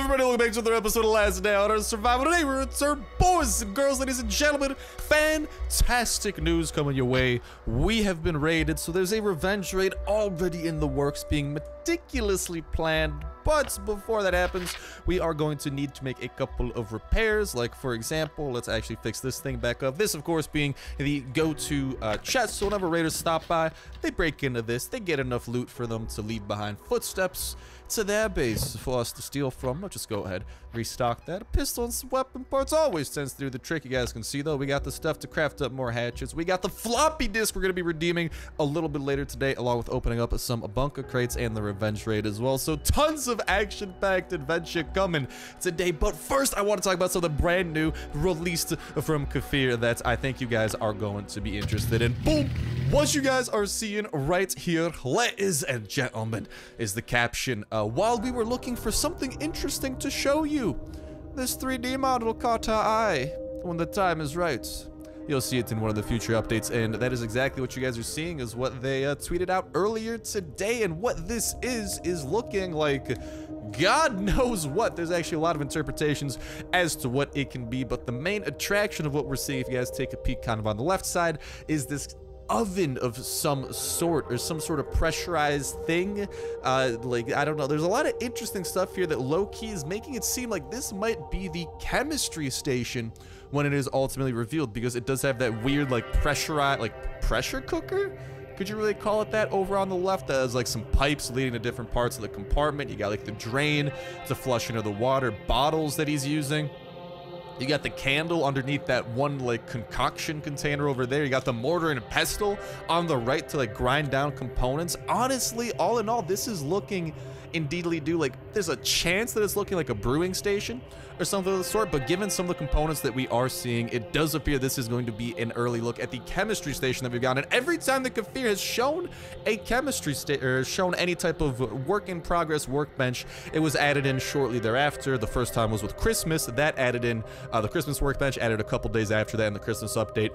everybody, welcome back to another episode of Last Day on Earth Survival. Today we're returned, boys and girls, ladies and gentlemen. Fantastic news coming your way. We have been raided, so there's a revenge raid already in the works, being meticulously planned. But before that happens, we are going to need to make a couple of repairs. Like, for example, let's actually fix this thing back up. This, of course, being the go-to chest. So whenever raiders stop by, they break into this. They get enough loot for them to leave behind footsteps to their base for us to steal from. I'll just go ahead, restock that. A pistol and some weapon parts always tends to do the trick. You guys can see, though, we got the stuff to craft up more hatchets. We got the floppy disk we're going to be redeeming a little bit later today, along with opening up some bunker crates and the revenge raid as well. So tons of action-packed adventure coming today. But first, I want to talk about something brand new released from Kafir that I think you guys are going to be interested in. Boom! What you guys are seeing right here, ladies and gentlemen, is the caption. While we were looking for something interesting to show you, this 3D model caught our eye. When the time is right, you'll see it in one of the future updates, and that is exactly what you guys are seeing is what they tweeted out earlier today. And what this is looking like God knows what. There's actually a lot of interpretations as to what it can be, but the main attraction of what we're seeing, if you guys take a peek kind of on the left side, is this oven of some sort, or some sort of pressurized thing. Like, I don't know, there's a lot of interesting stuff here that low-key is making it seem like this might be the chemistry station when it is ultimately revealed, because it does have that weird, like, pressurized, like, pressure cooker, could you really call it that, over on the left. That has like some pipes leading to different parts of the compartment. You got like the drain to flush into the water bottles that he's using. You got the candle underneath that one like concoction container over there. You got the mortar and pestle on the right to like grind down components. Honestly, all in all, this is looking indeedly do like there's a chance that it's looking like a brewing station or something of the sort, but given some of the components that we are seeing, it does appear this is going to be an early look at the chemistry station that we've got. And every time the Kafir has shown a chemistry station or shown any type of work in progress workbench, it was added in shortly thereafter. The first time was with Christmas. That added in the Christmas workbench, added a couple days after that in the Christmas update.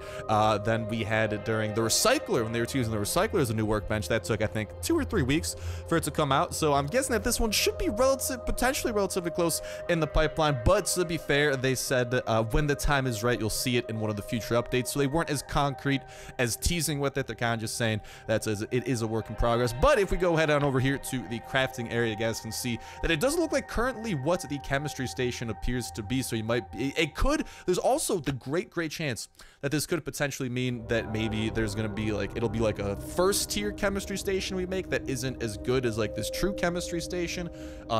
Then we had it during the recycler, when they were using the recycler as a new workbench. That took, I think, 2 or 3 weeks for it to come out. So I'm guessing that this one should be potentially relatively close in the pipeline. But to be fair, they said when the time is right, you'll see it in one of the future updates. So they weren't as concrete as teasing with it. They're kind of just saying that it is a work in progress. But if we go ahead on over here to the crafting area, you guys can see that it doesn't look like currently what the chemistry station appears to be. So you might, it could, there's also the great chance that this could potentially mean that maybe there's going to be like, it'll be like a first tier chemistry station we make that isn't as good as like this true chemistry station.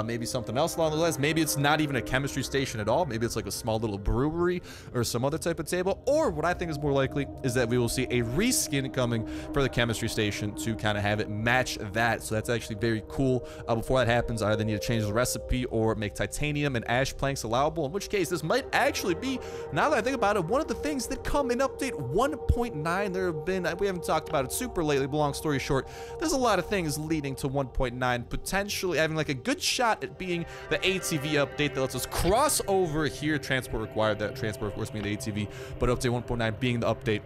Maybe something else along the lines. Maybe it's not even a chemistry station at all. Maybe it's like a small little brewery or some other type of table. Or what I think is more likely is that we will see a reskin coming for the chemistry station to kind of have it match that. So that's actually very cool. Before that happens, I either need to change the recipe or make titanium and ash planks allowable, in which case this might actually be, now that I think about it, one of the things that come in update 1.9. There have been, we haven't talked about it super lately, but long story short, there's a lot of things leading to 1.9 potentially having like a good shot at being the ATV update that lets us cross over here. Transport required, that transport of course being the ATV, but update 1.9 being the update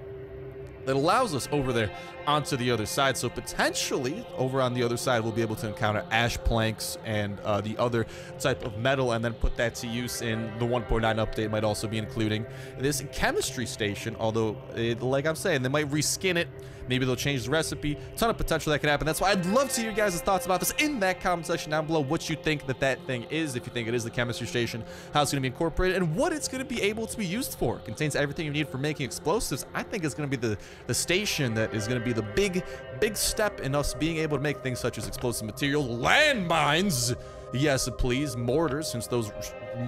that allows us over there onto the other side. So potentially over on the other side, we'll be able to encounter ash planks and the other type of metal, and then put that to use in the 1.9 update. Might also be including this chemistry station, although like I'm saying, they might reskin it. Maybe they'll change the recipe. Ton of potential that could happen. That's why I'd love to hear your guys' thoughts about this in that comment section down below. What you think that thing is, if you think it is the chemistry station, how it's going to be incorporated, and what it's going to be able to be used for. It contains everything you need for making explosives. I think it's going to be the station that is going to be the big step in us being able to make things such as explosive material, landmines, yes please, mortars, since those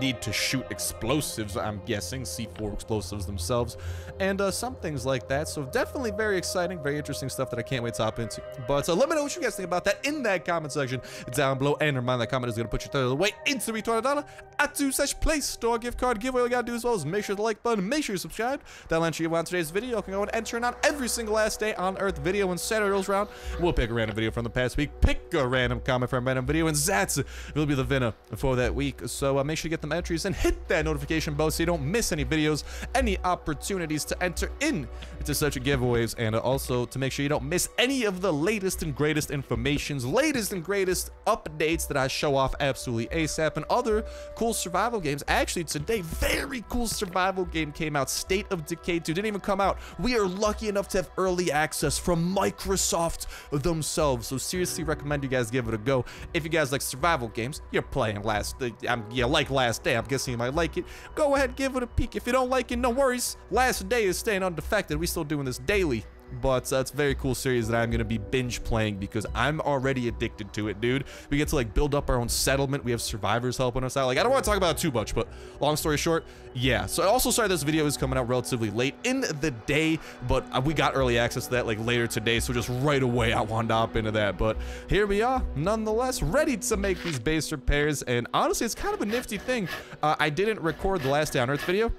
need to shoot explosives, I'm guessing, C4 explosives themselves, and some things like that. So definitely very exciting, very interesting stuff that I can't wait to hop into. But let me know what you guys think about that in that comment section down below, and remind that comment is going to put you the way into the $200 @2 store gift card giveaway. All you gotta do as well is make sure to like button, make sure you subscribe. That'll enter you on today's video. You can go and enter it on every single Last Day on Earth video. When Saturday rolls around, we'll pick a random video from the past week, pick a random comment from a random video, and that will be the winner for that week. So make sure you get get them entries and hit that notification bell so you don't miss any videos, any opportunities to enter in to such giveaways, and also to make sure you don't miss any of the latest and greatest informations, latest and greatest updates that I show off absolutely ASAP, and other cool survival games. Actually, today, very cool survival game came out. State of Decay 2 didn't even come out. We are lucky enough to have early access from Microsoft themselves, so seriously recommend you guys give it a go. If you guys like survival games, you're playing you like Last Day, I'm guessing you might like it. Go ahead, give it a peek. If you don't like it, no worries. Last Day is staying undefected. We still doing this daily, but it's a very cool series that I'm gonna be binge playing because I'm already addicted to it, dude. We get to like build up our own settlement. We have survivors helping us out. Like, I don't want to talk about it too much, but long story short, yeah. So also, sorry, this video is coming out relatively late in the day, but we got early access to that like later today, so just right away I wanted to hop into that. But here we are, nonetheless, ready to make these base repairs. And honestly, it's kind of a nifty thing. I didn't record the Last Day on Earth video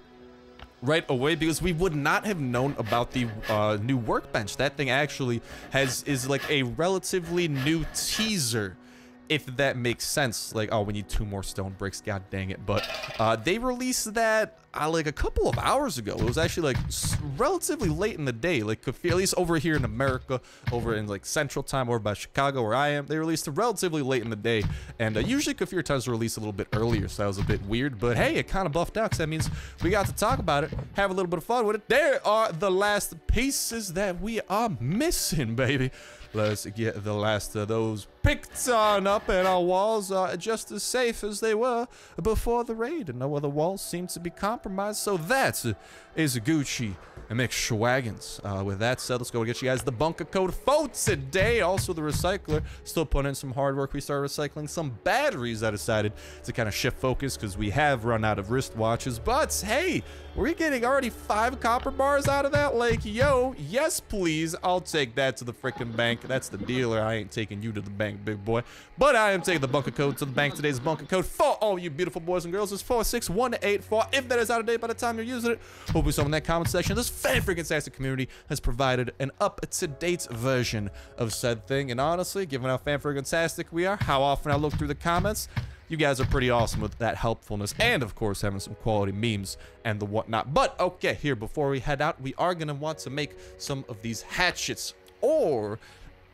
right away because we would not have known about the new workbench. That thing actually is like a relatively new teaser, if that makes sense. Like, oh, we need 2 more stone bricks, god dang it. But they released that like a couple of hours ago. It was actually like relatively late in the day, like at least over here in America, over in like Central Time, over by Chicago where I am. They released it relatively late in the day, and usually Kafir tends to release a little bit earlier, so that was a bit weird. But hey, it kind of buffed out, because that means we got to talk about it, have a little bit of fun with it. There are the last pieces that we are missing, baby. Let's get the last of those picked on up, and our walls are just as safe as they were before the raid, and no other walls seem to be compromised, so that is Gucci and McSchwagons. With that said, let's go get you guys the bunker code for today. Also, the recycler still putting in some hard work. We started recycling some batteries. I decided to kind of shift focus because we have run out of wristwatches, but hey, we're getting already 5 copper bars out of that. Like, yo, yes please, I'll take that to the freaking bank. That's the dealer. I ain't taking you to the bank, big boy, but I am taking the bunker code to the bank. Today's bunker code for all you beautiful boys and girls is 46184. If that is out of date by the time you're using it, hopefully someone in that comment section, this fan freaking tastic community has provided an up-to-date version of said thing. And honestly, given how fan freaking tastic we are, how often I look through the comments, you guys are pretty awesome with that helpfulness, and of course having some quality memes and the whatnot. But okay, here, before we head out, we are gonna want to make some of these hatchets, or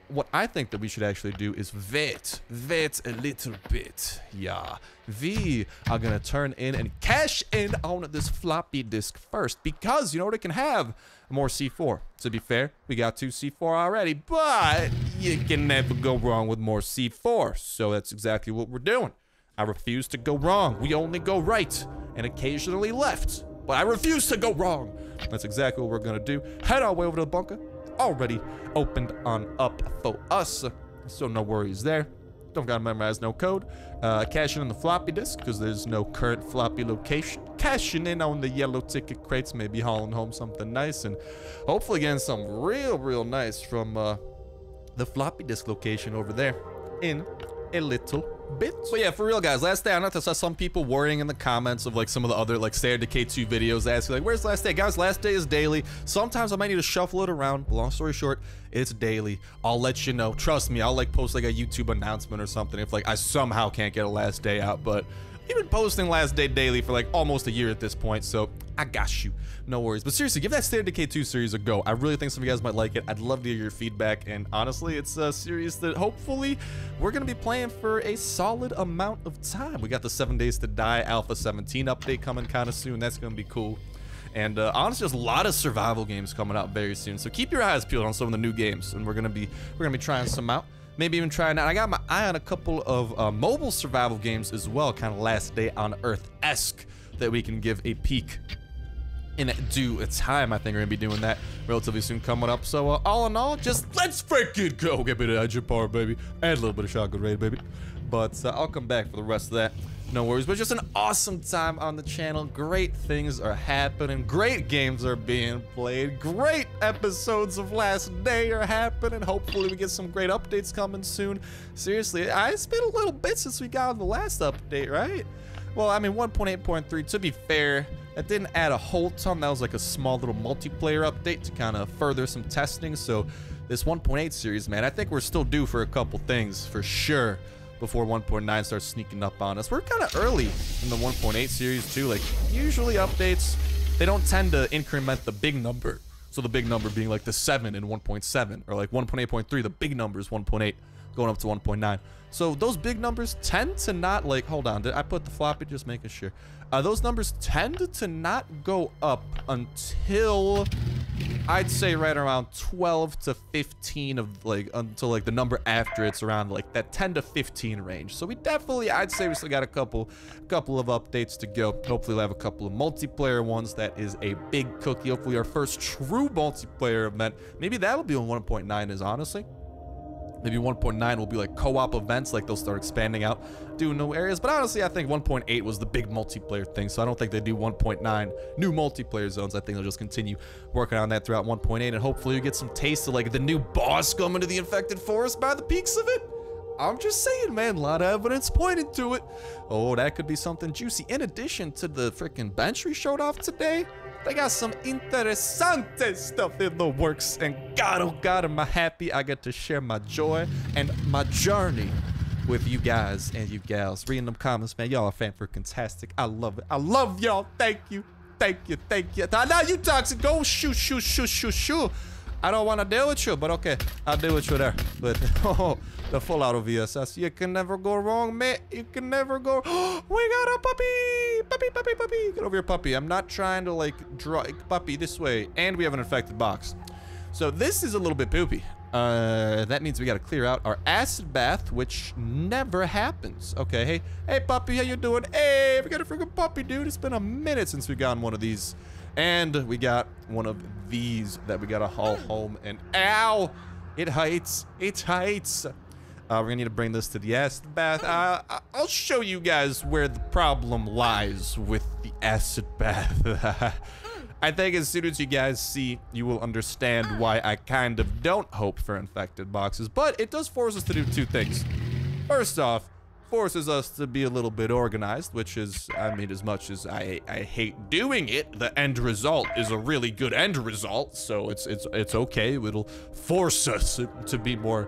what I think that we should actually do is vet a little bit. Yeah, we are gonna turn in and cash in on this floppy disk first, because you know what, it can have more C4. To be fair, we got 2 C4 already, but you can never go wrong with more C4, so that's exactly what we're doing. I refuse to go wrong. We only go right and occasionally left, but I refuse to go wrong. That's exactly what we're gonna do. Head our way over to the bunker. Already opened on up for us, so no worries there. Don't gotta memorize no code. Cashing in the floppy disk because there's no current floppy location. Cashing in on the yellow ticket crates, maybe hauling home something nice, and hopefully getting some real nice from the floppy disk location over there in a little bit. But yeah, for real guys, Last Day on Earth, I saw some people worrying in the comments of like some of the other like State of Decay 2 videos asking like, where's Last Day? Guys, Last Day is daily. Sometimes I might need to shuffle it around, but long story short, it's daily. I'll let you know. Trust me, I'll like post like a YouTube announcement or something if like I somehow can't get a Last Day out. But we've been posting Last Day daily for like almost a year at this point, so I got you. No worries. But seriously, give that State of Decay 2 series a go. I really think some of you guys might like it. I'd love to hear your feedback, and honestly, it's a series that hopefully we're going to be playing for a solid amount of time. We got the 7 Days to Die Alpha 17 update coming kind of soon. That's going to be cool. And honestly, there's a lot of survival games coming out very soon, so keep your eyes peeled on some of the new games, and we're gonna be trying some out. Maybe even trying out. I got my eye on a couple of mobile survival games as well, kind of Last Day on Earth-esque, that we can give a peek in due time. I think we're gonna be doing that relatively soon coming up. So all in all, just let's freaking go. Get a bit of Edge Power, baby, and a little bit of Shotgun Raid, baby. But I'll come back for the rest of that. No worries, but just an awesome time on the channel. Great things are happening. Great games are being played. Great episodes of Last Day are happening. Hopefully we get some great updates coming soon. Seriously, it's been a little bit since we got the last update, right? Well, I mean, 1.8.3, to be fair, that didn't add a whole ton. That was like a small little multiplayer update to kind of further some testing. So this 1.8 series, man, I think we're still due for a couple things for sure. before 1.9 starts sneaking up on us. We're kind of early in the 1.8 series too. Like usually updates, they don't tend to increment the big number. So the big number being like the 7 in 1.7 or like 1.8.3, the big number is 1.8 going up to 1.9. So those big numbers tend to not like, hold on, did I put the floppy, just making sure. Those numbers tend to not go up until I'd say right around 12 to 15 of like, until like the number after it's around like that 10 to 15 range. So we definitely, I'd say we still got a couple of updates to go. Hopefully we'll have a couple of multiplayer ones. That is a big cookie. Hopefully our first true multiplayer event, maybe that'll be on 1.9 is honestly. Maybe 1.9 will be like co-op events, like they'll start expanding out, doing new areas. But honestly, I think 1.8 was the big multiplayer thing, so I don't think they do 1.9 new multiplayer zones. I think they'll just continue working on that throughout 1.8, and hopefully you get some taste of like the new boss coming to the infected forest by the peaks of it. I'm just saying, man, a lot of evidence pointing to it. Oh, that could be something juicy. In addition to the freaking bench we showed off today, they got some interesante stuff in the works, and God, oh God, am I happy I get to share my joy and my journey with you guys and you gals. Reading them comments, man, y'all are fan-freaking-tastic. I love it. I love y'all. Thank you. Thank you. Thank you. Now you toxic. Go shoot. I don't want to deal with you, but okay, I'll deal with you there. But oh, the full auto VSS, you can never go wrong, mate. You can never go. We got a puppy. Get over here, puppy. I'm not trying to like draw puppy this way, and we have an infected box. So this is a little bit poopy. That means we got to clear out our acid bath, which never happens. Okay, hey puppy, how you doing? Hey, we got a freaking puppy, dude. It's been a minute since we gotten one of these. And we got one of these that we gotta haul home, and ow! It hurts. We're gonna need to bring this to the acid bath. I'll show you guys where the problem lies with the acid bath. I think as soon as you guys see, you will understand why I kind of don't hope for infected boxes, but it does force us to do two things. First off, forces us to be a little bit organized, which is, I mean, as much as I hate doing it, the end result is a really good end result, so it's okay. It'll force us to be more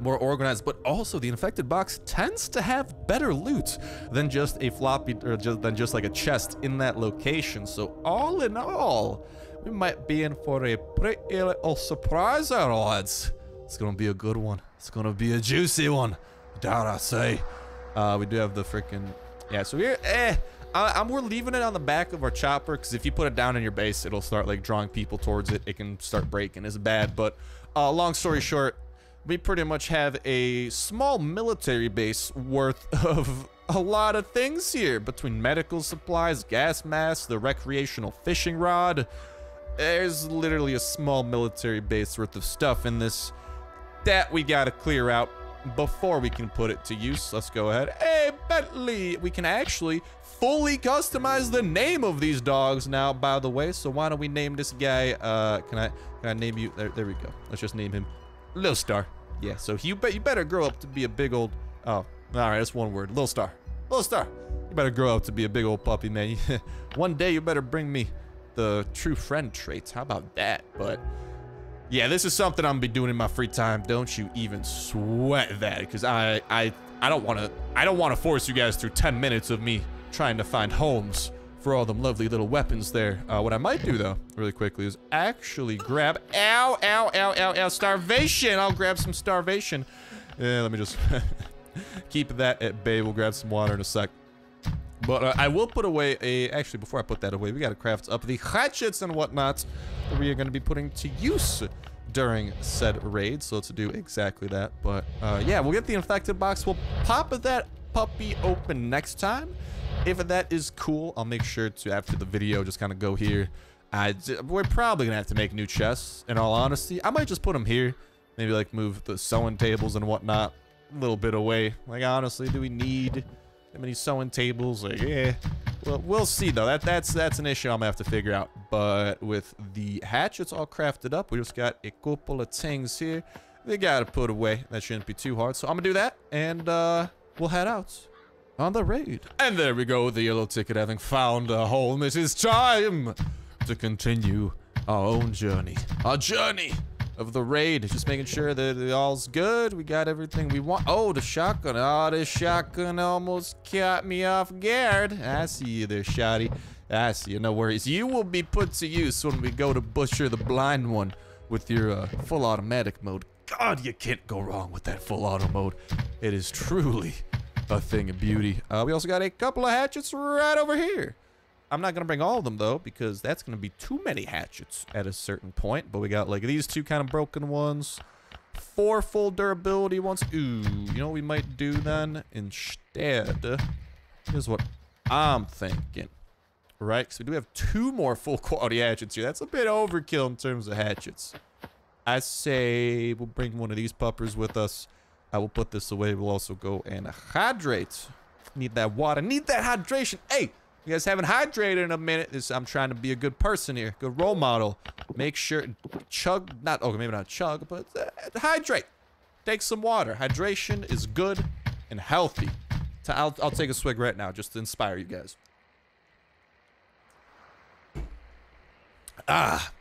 organized. But also the infected box tends to have better loot than just a floppy, or than just like a chest in that location. So all in all, we might be in for a pretty little surprise, our lads. It's gonna be a good one. It's gonna be a juicy one, dare I say. We do have the freaking, yeah, so we're we're leaving it on the back of our chopper, because if you put it down in your base, it'll start like drawing people towards it. It can start breaking. It's bad. But long story short, we pretty much have a small military base worth of a lot of things here, between medical supplies, gas masks, the recreational fishing rod. There's literally a small military base worth of stuff in this that we gotta clear out before we can put it to use. Let's go ahead. Hey, Bentley, we can actually fully customize the name of these dogs now, by the way. So why don't we name this guy, can I name you? There we go. Let's just name him Lil Star. Yeah, so you better grow up to be a big old, oh, all right, that's one word. Lil Star. Lil Star. You better grow up to be a big old puppy, man. One day you better bring me the true friend traits. How about that? But yeah, this is something I'm gonna be doing in my free time. Don't you even sweat that, because I don't want to force you guys through 10 minutes of me trying to find homes for all them lovely little weapons there. What I might do though, really quickly, is actually grab, ow, starvation. I'll grab some starvation. Yeah, let me just keep that at bay. We'll grab some water in a sec. But I will put away actually, before I put that away, we gotta craft up the hatchets and whatnot that we are gonna be putting to use during said raid. So let's do exactly that. But yeah, we'll get the infected box. We'll pop that puppy open next time. If that is cool, I'll make sure to, after the video, just kind of go here. We're probably gonna have to make new chests, in all honesty. I might just put them here. Maybe like move the sewing tables and whatnot a little bit away. Like, honestly, do we need that many sewing tables? Like, yeah. Well, we'll see though. That's an issue I'm gonna have to figure out. But with the hatchets all crafted up, we just got a couple of things here they gotta put away. That shouldn't be too hard. So I'm gonna do that, and we'll head out on the raid. And there we go, the yellow ticket having found a home. It is time to continue our own journey. Our journey of the raid. Just making sure that all's good. We got everything we want. Oh, the shotgun. Oh, the shotgun almost caught me off guard. I see you there, shotty. I see you. No worries. You will be put to use when we go to butcher the blind one with your full automatic mode. God, you can't go wrong with that full auto mode. It is truly a thing of beauty. We also got a couple of hatchets right over here. I'm not gonna bring all of them though, because that's gonna be too many hatchets at a certain point. But we got like these two kind of broken ones, 4 full durability ones. Ooh, you know what we might do then? Instead, here's what I'm thinking. Right, because we do have 2 more full quality hatchets here. That's a bit overkill in terms of hatchets. I say we'll bring one of these puppers with us. I will put this away. We'll also go and hydrate. Need that water. Need that hydration. Hey, you guys haven't hydrated in a minute. I'm trying to be a good person here. Good role model. Make sure chug. Not okay. Maybe not chug, but hydrate. Take some water. Hydration is good and healthy. I'll take a swig right now just to inspire you guys. Ah,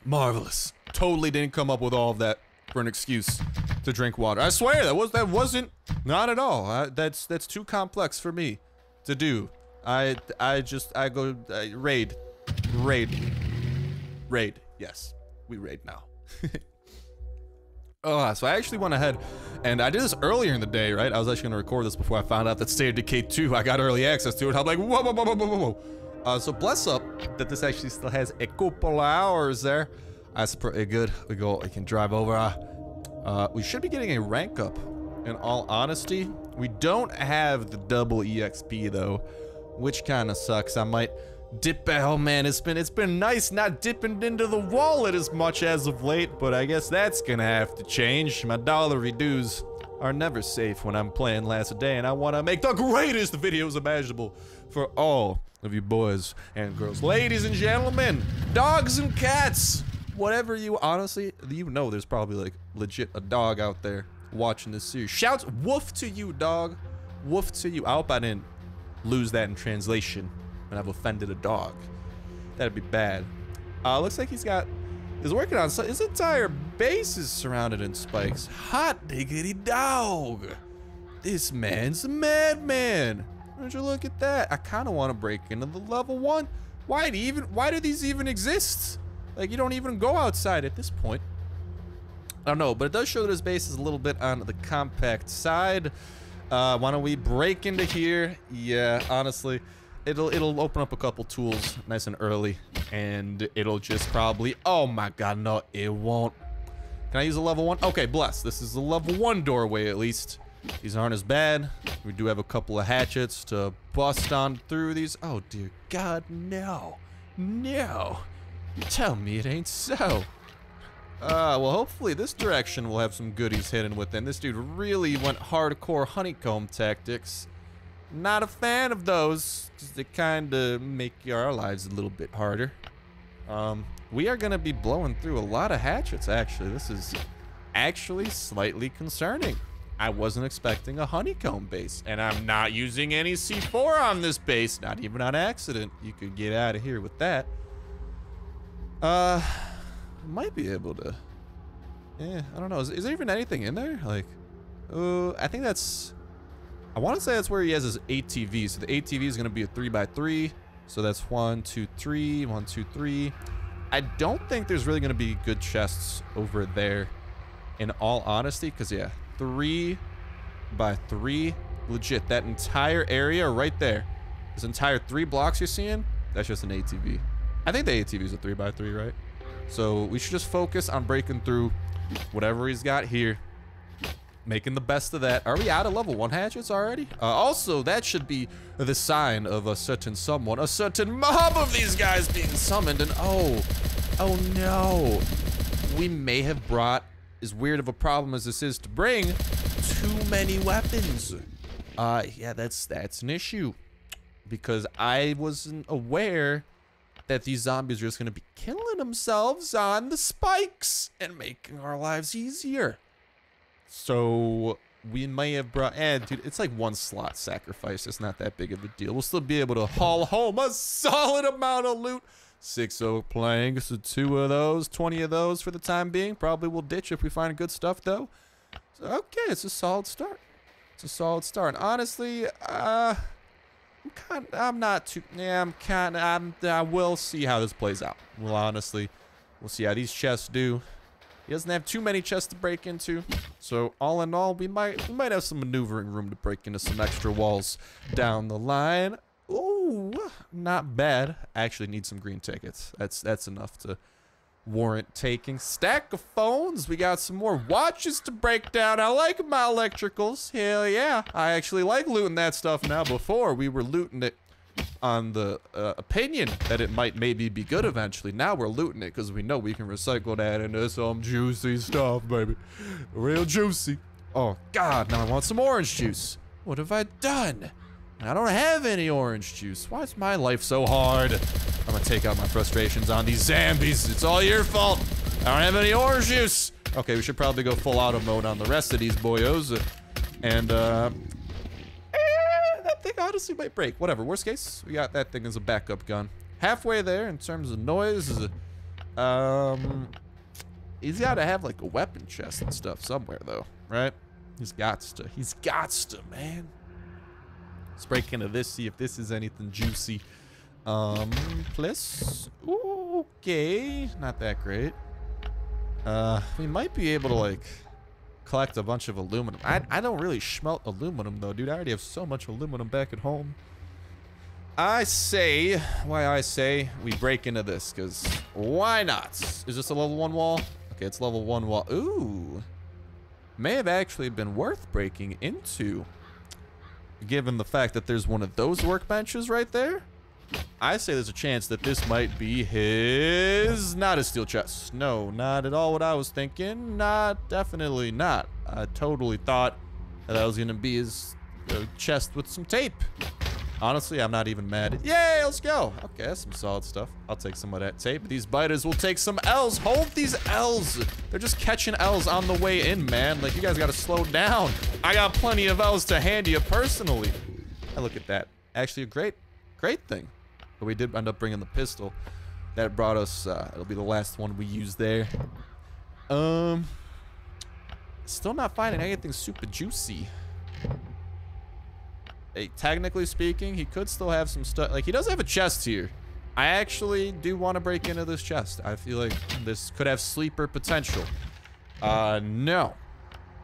marvelous. Totally didn't come up with all of that for an excuse to drink water. I swear that wasn't not at all. That's too complex for me to do. I go raid. Yes, we raid now. Oh, so I actually went ahead and I did this earlier in the day, right? I was actually gonna record this before I found out that State of Decay 2, I got early access to it. I'm like, whoa. So bless up that this actually still has a couple of hours there. That's pretty good. We can drive over. We should be getting a rank up. In all honesty, we don't have the double EXP though, which kind of sucks. I might dip back. Oh man, it's been nice not dipping into the wallet as much as of late, but I guess that's gonna have to change. My dollary dues are never safe when I'm playing Last Day, and I want to make the greatest videos imaginable for all of you boys and girls, ladies and gentlemen, dogs and cats, whatever you, honestly, you know there's probably like legit a dog out there watching this series. Shouts woof to you, dog. Woof to you. I hope I didn't lose that in translation and I've offended a dog. That'd be bad. Looks like he's working on his entire base is surrounded in spikes. Hot diggity dog. This man's a madman. Would you look at that? I kind of want to break into the level 1. Why do these even exist? Like, you don't even go outside at this point. I don't know, but it does show that his base is a little bit on the compact side. Why don't we break into here? Yeah, honestly, it'll open up a couple tools nice and early, and it'll just probably, oh my god, no, it won't. Can I use a level 1? Okay, bless. This is a level 1 doorway at least. These aren't as bad. We do have a couple of hatchets to bust on through these. Oh dear god, no. No. Tell me it ain't so. Well, hopefully this direction will have some goodies hidden within. This dude really went hardcore honeycomb tactics. Not a fan of those, because they kind of make our lives a little bit harder. We are going to be blowing through a lot of hatchets, actually. This is actually slightly concerning. I wasn't expecting a honeycomb base, and I'm not using any C4 on this base, not even on accident. You could get out of here with that. Might be able to. Yeah, I don't know. Is there even anything in there? Like, I think that's. I want to say that's where he has his ATV. So the ATV is going to be a 3x3. So that's 1, 2, 3, 1, 2, 3. I don't think there's really going to be good chests over there, in all honesty, because yeah, 3x3, legit. That entire area right there, this entire 3 blocks you're seeing, that's just an ATV. I think the ATV is a 3x3, right? So we should just focus on breaking through whatever he's got here, making the best of that. Are we out of level 1 hatchets already? Also, that should be the sign of a certain someone, a certain mob of these guys being summoned. And oh no, we may have brought, as weird of a problem as this is to bring, too many weapons. Yeah, that's an issue, because I wasn't aware that these zombies are just gonna be killing themselves on the spikes and making our lives easier. So we may have brought, dude, it's like 1 slot sacrifice. It's not that big of a deal. We'll still be able to haul home a solid amount of loot. 6 oak planks, so 2 of those, 20 of those for the time being. Probably will ditch if we find good stuff, though. So, okay, it's a solid start. It's a solid start. And honestly, I will see how this plays out. We'll see how these chests do. He doesn't have too many chests to break into. So all in all, we might have some maneuvering room to break into some extra walls down the line. Ooh, not bad. I actually need some green tickets. That's enough to warrant taking. Stack of phones. We got some more watches to break down. I like my electricals. Hell yeah. I actually like looting that stuff now. Before, we were looting it on the opinion that it might maybe be good eventually. Now we're looting it because we know we can recycle that into some juicy stuff, baby. Real juicy. Oh, God. Now I want some orange juice. What have I done? I don't have any orange juice. Why is my life so hard? I'm gonna take out my frustrations on these zombies. It's all your fault. I don't have any orange juice. Okay, we should probably go full auto mode on the rest of these boyos. And, that thing honestly might break. Whatever, worst case, we got that thing as a backup gun. Halfway there in terms of noise. He's gotta have like a weapon chest and stuff somewhere though, right? He's got to, man. Let's break into this, see if this is anything juicy. Plus, okay, not that great. We might be able to like collect a bunch of aluminum. I don't really smelt aluminum though, dude. I already have so much aluminum back at home. I say we break into this, because why not? Is this a level 1 wall? Okay, it's level 1 wall. Ooh, may have actually been worth breaking into. Given the fact that there's one of those workbenches right there, I say there's a chance that this might be his... Not a steel chest. No, not at all what I was thinking. Definitely not. I totally thought that was going to be his chest with some tape. Honestly, I'm not even mad. Yay, let's go. Okay, that's some solid stuff. I'll take some of that tape. These biters will take some L's. Hold these L's. They're just catching L's on the way in, man. Like, you guys got to slow down. I got plenty of L's to hand you personally. And look at that. Actually, a great thing. But we did end up bringing the pistol. That brought us, it'll be the last one we use there. Still not finding anything super juicy. Hey, technically speaking, he could still have some stuff. Like, he does have a chest here. I actually do want to break into this chest. I feel like this could have sleeper potential. No.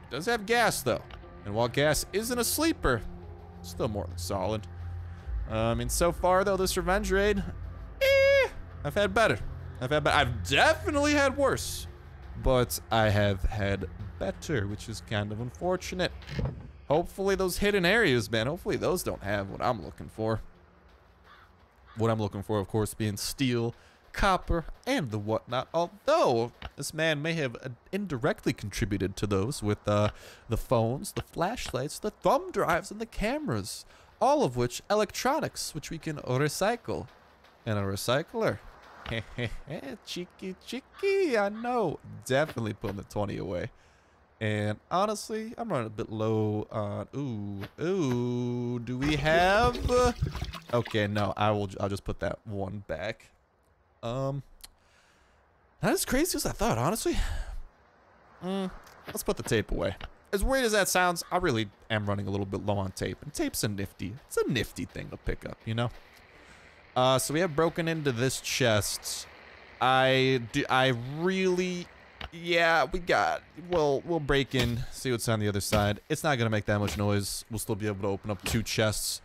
It does have gas, though. And while gas isn't a sleeper, it's still more than solid. I mean, so far, though, this revenge raid, I've had better. I've definitely had worse. But I have had better, which is kind of unfortunate. Hopefully those hidden areas, man, hopefully those don't have what I'm looking for. What I'm looking for, of course, being steel, copper, and the whatnot. Although, this man may have indirectly contributed to those with the phones, the flashlights, the thumb drives, and the cameras. All of which, electronics, which we can recycle. And a recycler. Cheeky, I know. Definitely putting the 20 away. And honestly, I'm running a bit low on... Ooh, do we have... Okay, no, I'll just put that one back. Not as crazy as I thought, honestly. Let's put the tape away. As weird as that sounds, I really am running a little bit low on tape. And tape's it's a nifty thing to pick up, you know? So we have broken into this chest. Yeah, we'll break in, see what's on the other side. It's not gonna make that much noise. We'll still be able to open up 2 chests.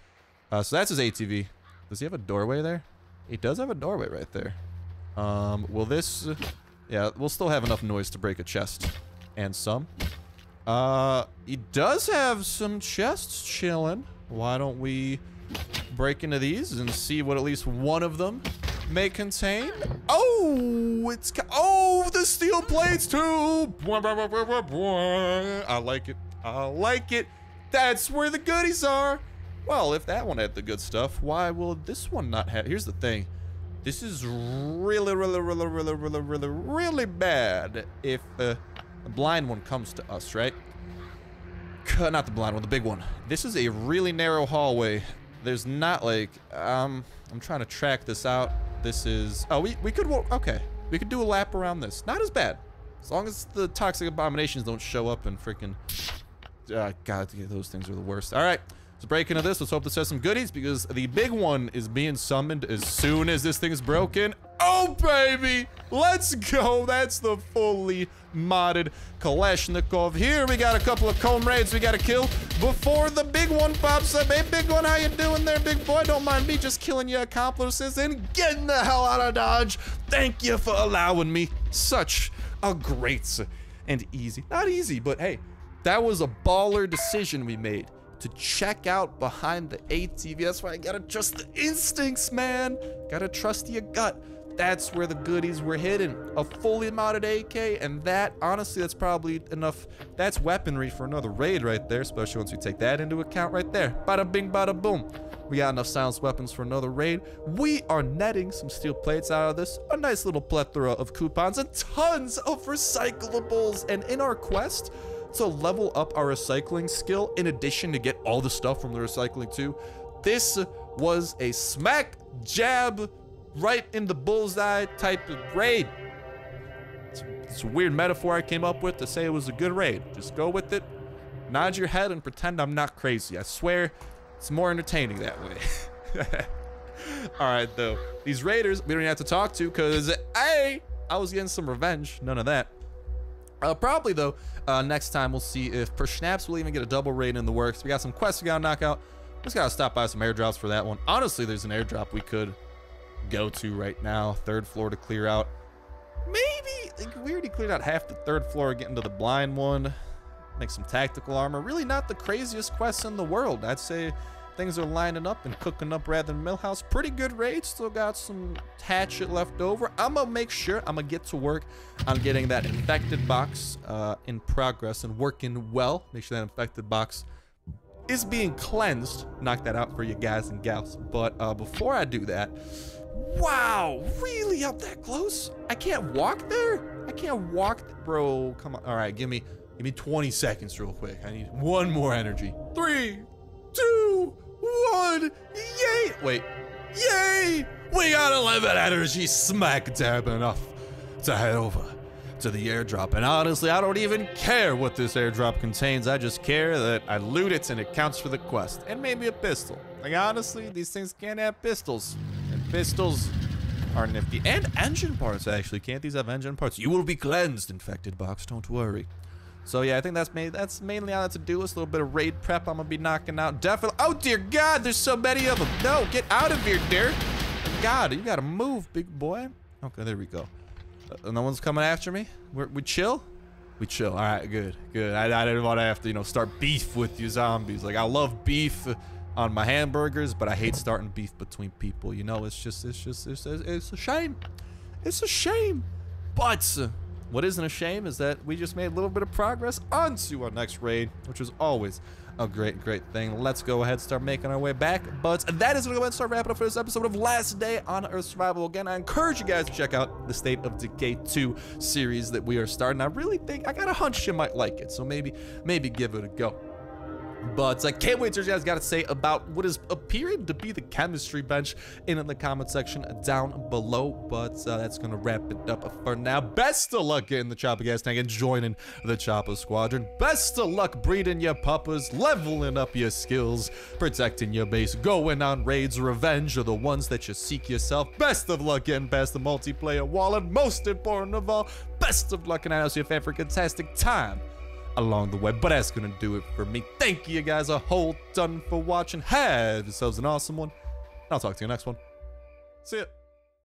So that's his ATV. Does he have a doorway there? He does have a doorway right there. Will this... Yeah, we'll still have enough noise to break a chest. And some. He does have some chests chilling. Why don't we break into these and see what at least one of them may contain? Oh, the steel plates too. I like it. That's where the goodies are. Well, if that one had the good stuff, why will this one not have? Here's the thing. This is really bad if the blind one comes to us, right? Not the blind one, the big one. This is a really narrow hallway. There's not like, I'm trying to track this out. This is, oh, we could, okay. We could do a lap around this. Not as bad. As long as the toxic abominations don't show up and freaking, God, those things are the worst. All right, let's break into this. Let's hope this has some goodies because the big one is being summoned as soon as this thing is broken. Oh, baby, let's go. That's the fully modded Kalashnikov. Here we got a couple of comb raids we got to kill before the big one pops up. Hey, big one, how you doing there, big boy? Don't mind me just killing your accomplices and getting the hell out of Dodge. Thank you for allowing me. Such a great and easy, not easy, but hey, that was a baller decision we made to check out behind the ATV. That's why I gotta trust the instincts, man. Gotta trust your gut. That's where the goodies were hidden. A fully modded AK, and that, honestly, that's probably enough. That's weaponry for another raid right there, especially once we take that into account right there. Bada bing, bada boom. We got enough silenced weapons for another raid. We are netting some steel plates out of this. A nice little plethora of coupons and tons of recyclables. And in our quest to level up our recycling skill, in addition to get all the stuff from the recycling too, this was a smack jab right in the bullseye type of raid. It's a weird metaphor I came up with to say it was a good raid. Just go with it, nod your head, and pretend I'm not crazy. I swear it's more entertaining that way. All right, though. These raiders, we don't even have to talk to because, hey, I was getting some revenge. None of that. Probably, though, next time we'll see if Persnaps will even get a double raid in the works. We got some quests we got to knock out. Just got to stop by some airdrops for that one. Honestly, there's an airdrop we could go to right now. 3rd floor to clear out. Maybe, like, we already cleared out half the 3rd floor, getting to the blind one. Make some tactical armor. Really not the craziest quests in the world. I'd say things are lining up and cooking up rather than Millhouse. Pretty good raid. Still got some hatchet left over. I'm gonna make sure I'm gonna get to work on getting that infected box in progress and working well. Make sure that infected box is being cleansed. Knock that out for you guys and gals. But before I do that, wow, really up that close? I can't walk there? I can't walk, bro. Come on. All right, give me 20 seconds real quick. I need one more energy. 3, 2, 1. Yay! Wait. Yay! We got 11 energy smack dab enough to head over to the airdrop. And honestly, I don't even care what this airdrop contains. I just care that I loot it and it counts for the quest. And maybe a pistol. Like, honestly, these things can't have pistols. And pistols are nifty. And engine parts, actually. Can't these have engine parts? You will be cleansed, infected box. Don't worry. So yeah, I think that's mainly on the to-do list. A little bit of raid prep I'm gonna be knocking out. Definitely. Oh dear God, there's so many of them. No, get out of here, dear. God, you gotta move, big boy. Okay, there we go. No one's coming after me. We chill. We chill. All right, good, good. I didn't want to have to, start beef with you zombies. Like, I love beef on my hamburgers, but I hate starting beef between people. It's a shame. It's a shame. But what isn't a shame is that we just made a little bit of progress onto our next raid, which is always a great thing. Let's go ahead and start making our way back. But that is going to go ahead and start wrapping up for this episode of Last Day on Earth Survival. Again, I encourage you guys to check out the State of Decay 2 series that we are starting. I really think, I got a hunch you might like it, so maybe give it a go. But I can't wait to hear what you guys got to say about what is appearing to be the chemistry bench in the comment section down below. But that's going to wrap it up for now. Best of luck getting the Chopper Gas Tank and joining the Chopper Squadron. Best of luck breeding your puppers, leveling up your skills, protecting your base, going on raids. Revenge are the ones that you seek yourself. Best of luck getting past the multiplayer wall. And most important of all, best of luck, and I know you have a fantastic time along the way. But that's gonna do it for me. Thank you guys a whole ton for watching. Have yourselves an awesome one. I'll talk to you next one. See ya.